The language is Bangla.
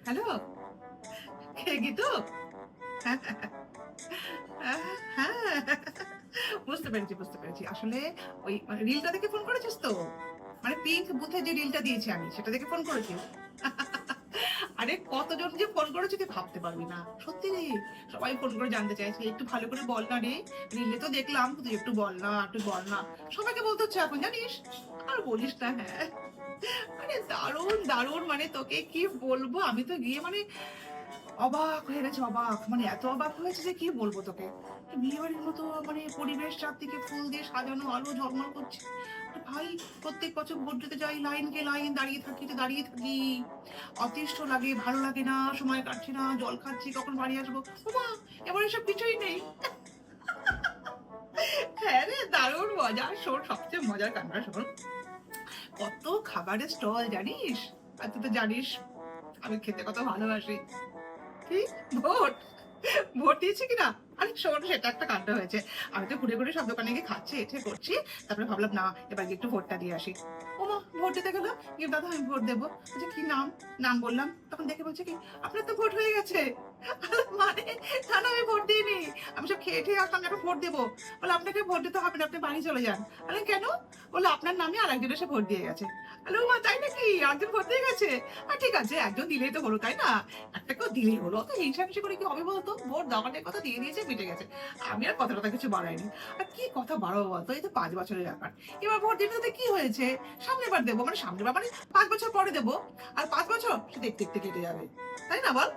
হ্যালো, কে গীতু? হ্যাঁ, বুঝতে পেরেছি, বুঝতে পেরেছি। আসলে ওই রিলটা দেখে ফোন করেছিস তো? মানে পিঙ্ক বুথে যে রিলটা দিয়েছি আমি সেটা দেখে ফোন করেছিস? আরে কতজন যে ফোন করেছে তুই ভাবতে পারবি না। সত্যি রে, সবাই ফোন করে জানতে চাইছে, "একটু ভালো করে বল না রে। রিলে তো দেখলাম, তুই একটু বল না, একটু বল না।" সবাইকে বলতে হচ্ছে এখন জানিস? আর বলিস না হ্যাঁ। আরে দারুণ, দারুণ মানে তোকে কি বলবো? আমি তো গিয়ে মানে অবাক হয়ে গেছে অবাক। মানে এত অবাক হয়েছে যে কি বলবো তোকে। বিয়েবাড়ির মতো মানে পরিবেশ চারদিকে ফুল দিয়ে সাজানো, আলো ঝলমল করছে। আরে ভাই প্রত্যেক বছর ভোট দিতে যাই, লাইনকে লাইন দাঁড়িয়ে থাকি তো দাঁড়িয়ে থাকি। অতিষ্ঠ লাগে, ভালো লাগে না, সময় কাটছে না, জল খাচ্ছি, কখন বাড়ি আসবো। ওমা! এবার এসব কিছুই নেই। হ্যাঁ রে, দারুণ মজা। শোন সবচেয়ে মজার কান্ডটা শোন। কত খাবারের স্টল জানিস? আর তুই তো জানিস আমি খেতে কত ভালোবাসি। কি? ভোট? ভোট দিয়েছি কিনা? আরে শোন সেটা একটা কাণ্ড হয়েছে। আমি তো ঘুরে, ঘুরে সব দোকানে গিয়ে খাচ্ছি, এ করছি। তারপরে ভাবলাম না এবার গিয়ে একটু ভোটটা দিয়ে আসি। ওমা! ভোট দিতে গেলাম। গিয়ে দাদা আমি ভোট দেবো। বলছে কি নাম? নাম বললাম। তখন দেখে বলছে কি আপনার তো ভোট হয়ে গেছে। মানে না, না আমি ভোট দিইনি। আমি সব খেয়ে টেয়ে আসলাম এখন ভোট দেবো। বলে আপনাকে ভোট দিতে হবে না, আপনি বাড়ি চলে যান। বললাম কেন? বললো আপনার নামে আরেকজন এসে ভোট দিয়ে গেছে। বললাম ওমা তাই নাকি? আরেকজন ভোট দিয়ে গেছে? ঠিক আছে একজন দিলেই তো হলো, তাই না? একটাকেও দিলেই হলো। অত হিংসামিশি করে কি হবে বলতো? ভোট দেওয়াটার কথা দিয়ে দিয়েছে, মিটে গেছে। আমি আর কথা-টথা কিছু বাড়াইনি। আর কি কথা বাড়াবো বলতো? এই তো ৫ বছরের ব্যাপার। এবার ভোট দিতে, দিতে কি হয়েছে? সামনের বার দেবো। মানে সামনের বার মানে ৫ বছর পরে দেবো। আর ৫ বছর সে দেখতে, দেখতে কেটে যাবে। তাই না বল?